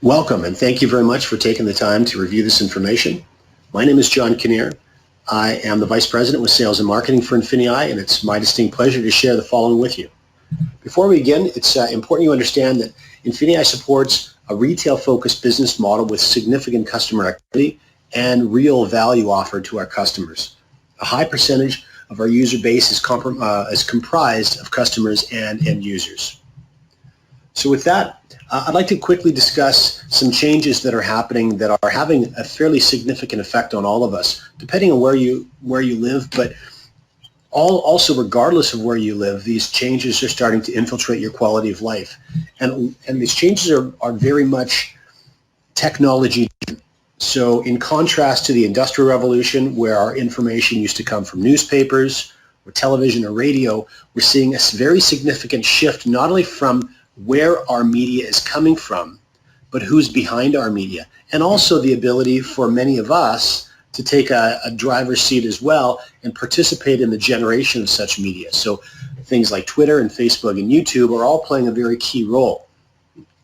Welcome, and thank you very much for taking the time to review this information. My name is John Kinnear. I am the Vice President with Sales and Marketing for Infinii, and it's my distinct pleasure to share the following with you. Before we begin, it's important you understand that Infinii supports a retail-focused business model with significant customer activity and real value offered to our customers. A high percentage of our user base is comprised of customers and end users. So with that, I'd like to quickly discuss some changes that are happening that are having a fairly significant effect on all of us, depending on where you live, but also regardless of where you live, these changes are starting to infiltrate your quality of life. And these changes are very much technology. So in contrast to the Industrial Revolution, where our information used to come from newspapers or television or radio, we're seeing a very significant shift not only from where our media is coming from, but who's behind our media, and also the ability for many of us to take a driver's seat as well and participate in the generation of such media. So things like Twitter and Facebook and YouTube are all playing a very key role.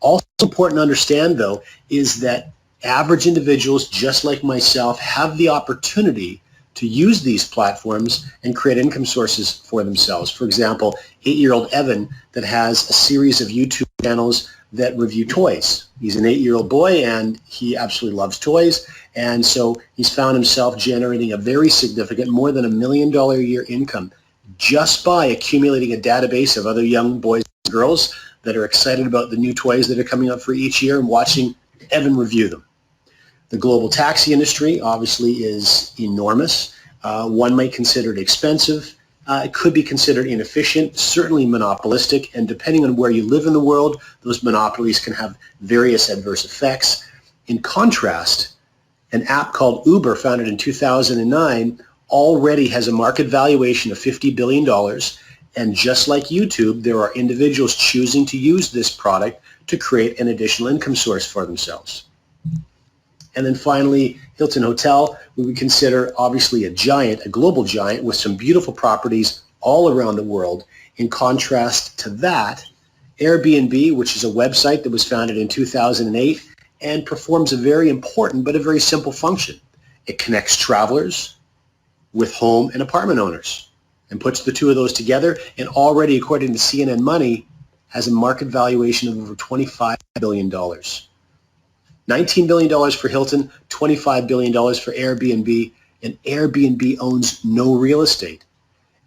Also important to understand, though, is that average individuals just like myself have the opportunity to use these platforms and create income sources for themselves. For example, 8-year-old Evan that has a series of YouTube channels that review toys. He's an 8-year-old boy and he absolutely loves toys, and so he's found himself generating a very significant, more than $1 million a year income just by accumulating a database of other young boys and girls that are excited about the new toys that are coming up for each year and watching Evan review them. The global taxi industry obviously is enormous. One might consider it expensive. It could be considered inefficient, certainly monopolistic, and depending on where you live in the world, those monopolies can have various adverse effects. In contrast, an app called Uber, founded in 2009, already has a market valuation of $50 billion, and just like YouTube, there are individuals choosing to use this product to create an additional income source for themselves. And then finally, Hilton Hotel, we would consider obviously a giant, a global giant with some beautiful properties all around the world. In contrast to that, Airbnb, which is a website that was founded in 2008 and performs a very important but a very simple function. It connects travelers with home and apartment owners and puts the two of those together, and already, according to CNN Money, has a market valuation of over $25 billion. $19 billion for Hilton, $25 billion for Airbnb, and Airbnb owns no real estate.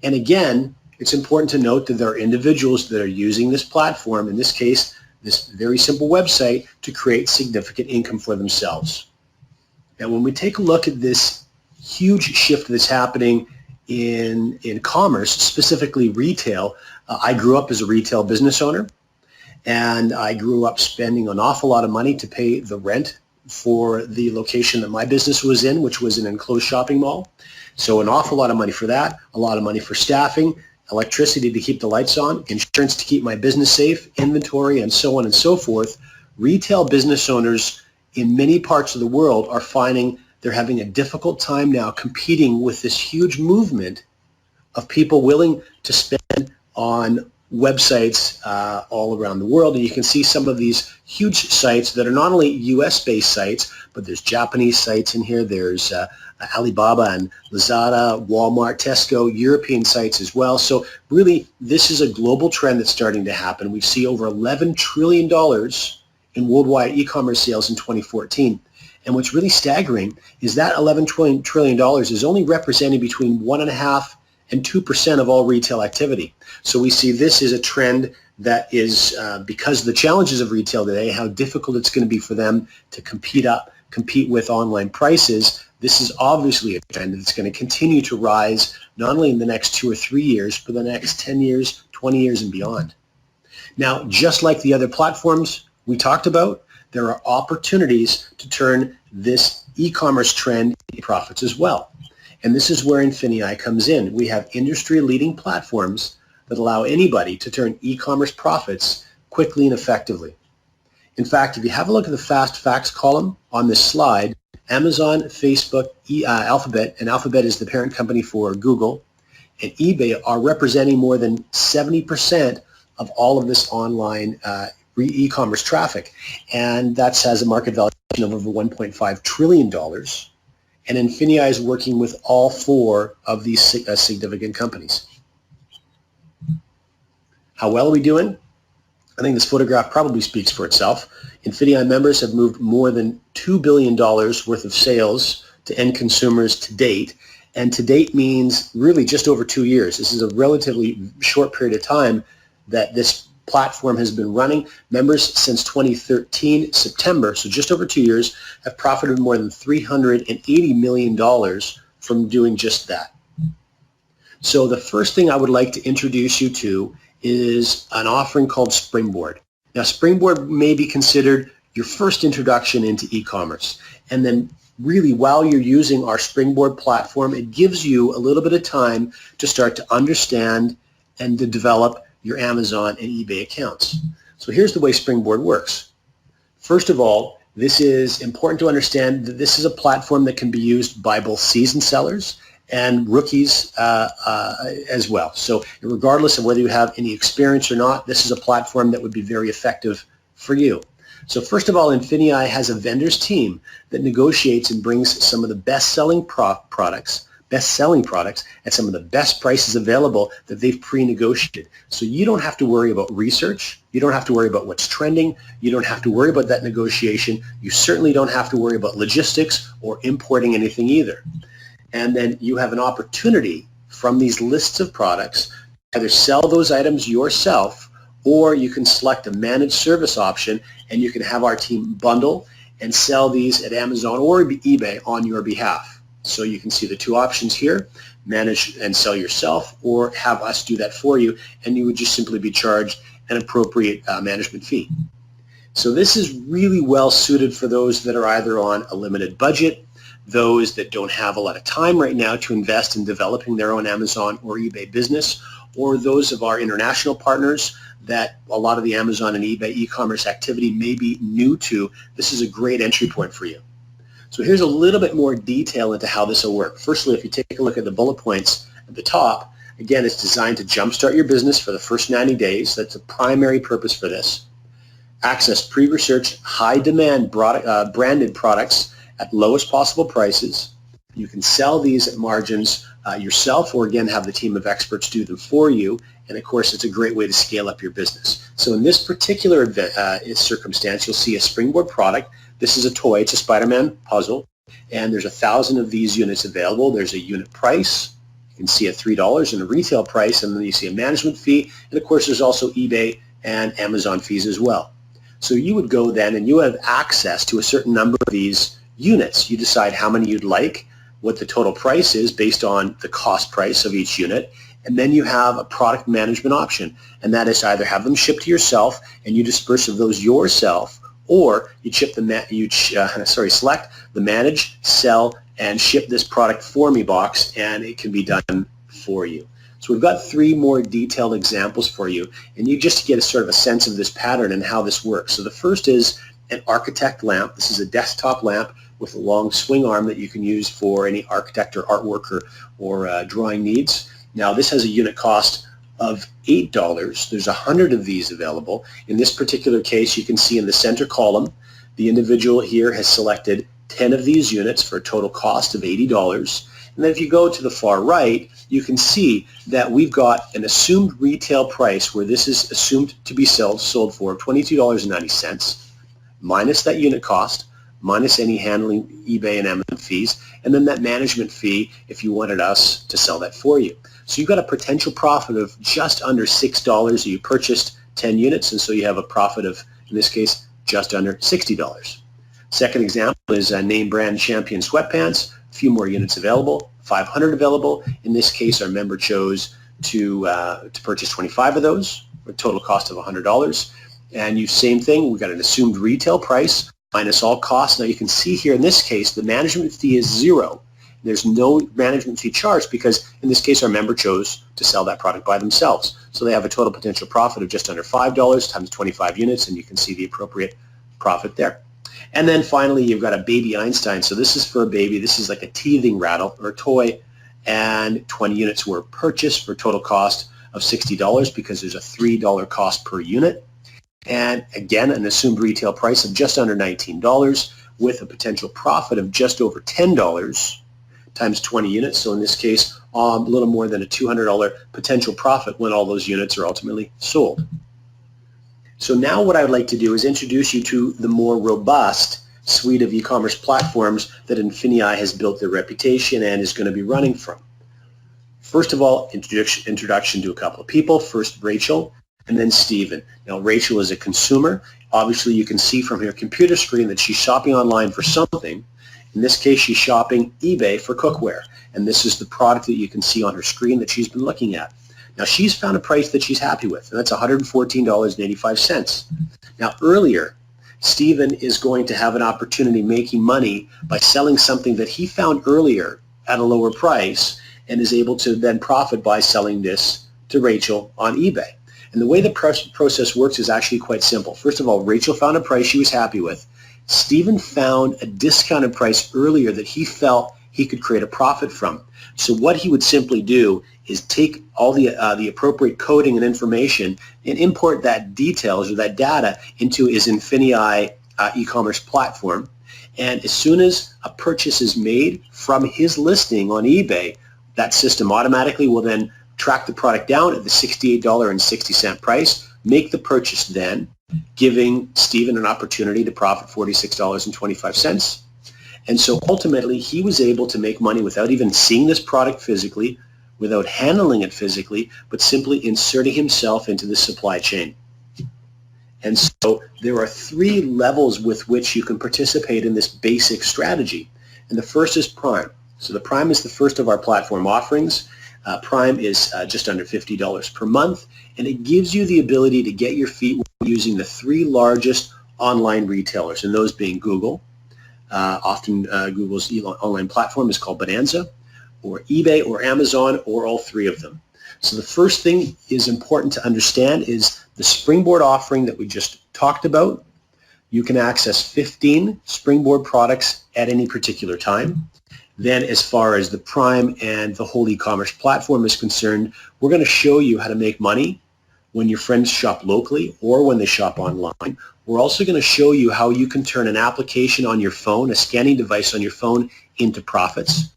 And again, it's important to note that there are individuals that are using this platform, in this case, this very simple website, to create significant income for themselves. Now, when we take a look at this huge shift that's happening in commerce, specifically retail, I grew up as a retail business owner. And I grew up spending an awful lot of money to pay the rent for the location that my business was in, which was an enclosed shopping mall. So an awful lot of money for that, a lot of money for staffing, electricity to keep the lights on, insurance to keep my business safe, inventory, and so on and so forth. Retail business owners in many parts of the world are finding they're having a difficult time now competing with this huge movement of people willing to spend on websites all around the world. And you can see some of these huge sites that are not only US-based sites, but there's Japanese sites in here. There's Alibaba and Lazada, Walmart, Tesco, European sites as well. So really, this is a global trend that's starting to happen. We see over $11 trillion in worldwide e-commerce sales in 2014. And what's really staggering is that $11 trillion is only representing between 1.5% and 2% of all retail activity. So we see this is a trend that is, because of the challenges of retail today, how difficult it's going to be for them to compete with online prices. This is obviously a trend that's going to continue to rise not only in the next 2 or 3 years, but the next 10 years, 20 years, and beyond. Now, just like the other platforms we talked about, there are opportunities to turn this e-commerce trend into profits as well. And this is where Infinii comes in. We have industry-leading platforms that allow anybody to turn e-commerce profits quickly and effectively. In fact, if you have a look at the fast facts column on this slide, Amazon, Facebook, Alphabet, and Alphabet is the parent company for Google, and eBay are representing more than 70% of all of this online e-commerce traffic, and that has a market valuation of over $1.5 trillion. And Infinii is working with all four of these significant companies. How well are we doing? I think this photograph probably speaks for itself. Infinii members have moved more than $2 billion worth of sales to end consumers to date. And to date means really just over 2 years. This is a relatively short period of time that this platform has been running. Members since 2013, September, so just over 2 years, have profited more than $380 million from doing just that. So the first thing I would like to introduce you to is an offering called Springboard. Now, Springboard may be considered your first introduction into e-commerce. And then really, while you're using our Springboard platform, it gives you a little bit of time to start to understand and to develop your Amazon and eBay accounts. So here's the way Springboard works. First of all, this is important to understand that this is a platform that can be used by both seasoned sellers and rookies as well. So regardless of whether you have any experience or not, this is a platform that would be very effective for you. So first of all, Infinii has a vendors team that negotiates and brings some of the best-selling products at some of the best prices available that they've pre-negotiated. So you don't have to worry about research. You don't have to worry about what's trending. You don't have to worry about that negotiation. You certainly don't have to worry about logistics or importing anything either. And then you have an opportunity from these lists of products to either sell those items yourself, or you can select a managed service option and you can have our team bundle and sell these at Amazon or eBay on your behalf. So you can see the two options here: manage and sell yourself, or have us do that for you, and you would just simply be charged an appropriate management fee. So this is really well suited for those that are either on a limited budget, those that don't have a lot of time right now to invest in developing their own Amazon or eBay business, or those of our international partners that a lot of the Amazon and eBay e-commerce activity may be new to. This is a great entry point for you. So here's a little bit more detail into how this will work. Firstly, if you take a look at the bullet points at the top, again, it's designed to jumpstart your business for the first 90 days. That's the primary purpose for this. Access pre-researched, high-demand branded products at lowest possible prices. You can sell these at margins yourself, or again, have the team of experts do them for you. And of course, it's a great way to scale up your business. So in this particular circumstance, you'll see a Springboard product. This is a toy. It's a Spider-Man puzzle. And there's 1,000 of these units available. There's a unit price. You can see a $3 and a retail price. And then you see a management fee. And of course, there's also eBay and Amazon fees as well. So you would go then and you have access to a certain number of these units. You decide how many you'd like, what the total price is based on the cost price of each unit, and then you have a product management option, and that is to either have them shipped to yourself and you disperse of those yourself, or you select the manage, sell, and ship this product for me box, and it can be done for you. So we've got 3 more detailed examples for you, and you just get a sort of a sense of this pattern and how this works. So the first is an architect lamp. This is a desktop lamp with a long swing arm that you can use for any architect or artwork or drawing needs. Now this has a unit cost of $8. There's 100 of these available. In this particular case, you can see in the center column, the individual here has selected 10 of these units for a total cost of $80. And then if you go to the far right, you can see that we've got an assumed retail price where this is assumed to be sold for $22.90, minus that unit cost, minus any handling eBay and Amazon fees, and then that management fee if you wanted us to sell that for you. So you've got a potential profit of just under $6. You purchased 10 units, and so you have a profit of, in this case, just under $60. Second example is name brand Champion sweatpants. A few more units available, 500 available. In this case, our member chose to purchase 25 of those, a total cost of $100. And same thing, we've got an assumed retail price minus all costs. Now you can see here in this case, the management fee is $0. There's no management fee charged because in this case, our member chose to sell that product by themselves. So they have a total potential profit of just under $5 times 25 units, and you can see the appropriate profit there. And then finally, you've got a baby Einstein. So this is for a baby. This is like a teething rattle or a toy, and 20 units were purchased for a total cost of $60 because there's a $3 cost per unit. And again, an assumed retail price of just under $19 with a potential profit of just over $10 times 20 units. So in this case, a little more than a $200 potential profit when all those units are ultimately sold. So now what I would like to do is introduce you to the more robust suite of e-commerce platforms that Infinii has built their reputation and is going to be running from. First of all, introduction to a couple of people. First, Rachel, and then Stephen. Now, Rachel is a consumer. Obviously, you can see from her computer screen that she's shopping online for something. In this case, she's shopping eBay for cookware, and this is the product that you can see on her screen that she's been looking at. Now, she's found a price that she's happy with, and that's $114.85. Now, earlier, Stephen is going to have an opportunity making money by selling something that he found earlier at a lower price and is able to then profit by selling this to Rachel on eBay. And the way the process works is actually quite simple. First of all, Rachel found a price she was happy with. Stephen found a discounted price earlier that he felt he could create a profit from. So what he would simply do is take all the appropriate coding and information and import that details or that data into his Infinii e-commerce platform. And as soon as a purchase is made from his listing on eBay, that system automatically will then track the product down at the $68.60 price, make the purchase then, giving Stephen an opportunity to profit $46.25. And so ultimately, he was able to make money without even seeing this product physically, without handling it physically, but simply inserting himself into the supply chain. And so there are three levels with which you can participate in this basic strategy. And the first is Prime. So the Prime is the first of our platform offerings. Prime is just under $50 per month, and it gives you the ability to get your feet using the three largest online retailers, and those being Google. Often Google's online platform is called Bonanza, or eBay, or Amazon, or all three of them. So the first thing is important to understand is the Springboard offering that we just talked about. You can access 15 Springboard products at any particular time. Then as far as the Prime and the whole e-commerce platform is concerned, we're going to show you how to make money when your friends shop locally or when they shop online. We're also going to show you how you can turn an application on your phone, a scanning device on your phone, into profits.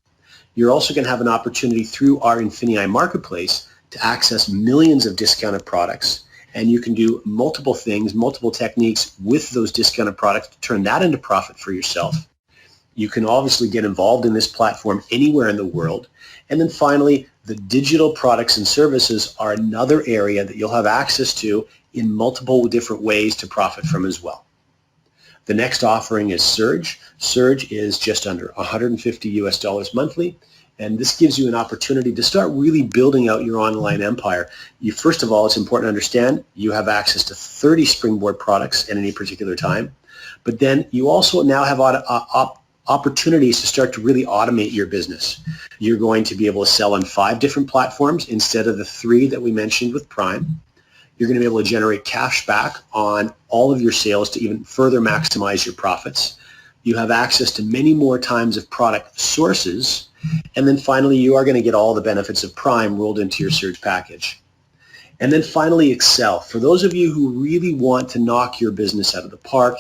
You're also going to have an opportunity through our Infinii marketplace to access millions of discounted products, and you can do multiple things, multiple techniques with those discounted products to turn that into profit for yourself. You can obviously get involved in this platform anywhere in the world. And then finally, the digital products and services are another area that you'll have access to in multiple different ways to profit from as well. The next offering is Surge. Surge is just under $150 monthly, and this gives you an opportunity to start really building out your online empire. First of all, it's important to understand you have access to 30 Springboard products at any particular time, but then you also now have opportunities to start to really automate your business. You're going to be able to sell on 5 different platforms instead of the 3 that we mentioned with Prime. You're going to be able to generate cash back on all of your sales to even further maximize your profits. You have access to many more times of product sources. And then finally, you are going to get all the benefits of Prime rolled into your Surge package. And then finally, Excel. For those of you who really want to knock your business out of the park,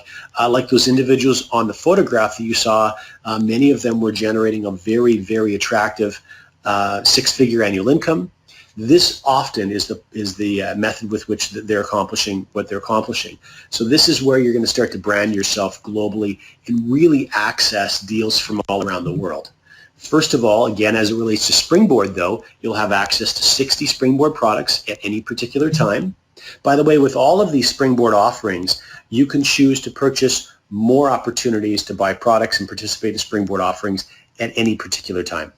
like those individuals on the photograph that you saw, many of them were generating a very, very attractive 6-figure annual income. This often is the method with which they're accomplishing what they're accomplishing. So this is where you're going to start to brand yourself globally and really access deals from all around the world. First of all, again, as it relates to Springboard, though, you'll have access to 60 Springboard products at any particular time. By the way, with all of these Springboard offerings, you can choose to purchase more opportunities to buy products and participate in Springboard offerings at any particular time.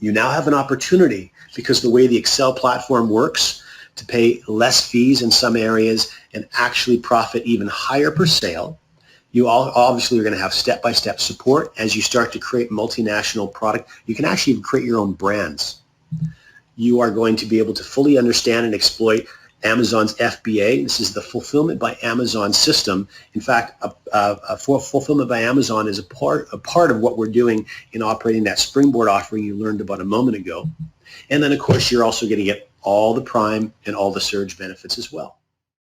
You now have an opportunity, because the way the Excel platform works, to pay less fees in some areas and actually profit even higher per sale. You obviously are going to have step-by-step support as you start to create multinational product. You can actually even create your own brands. You are going to be able to fully understand and exploit Amazon's FBA. This is the Fulfillment by Amazon system. In fact, Fulfillment by Amazon is a part of what we're doing in operating that Springboard offering you learned about a moment ago. And then, of course, you're also going to get all the Prime and all the Surge benefits as well.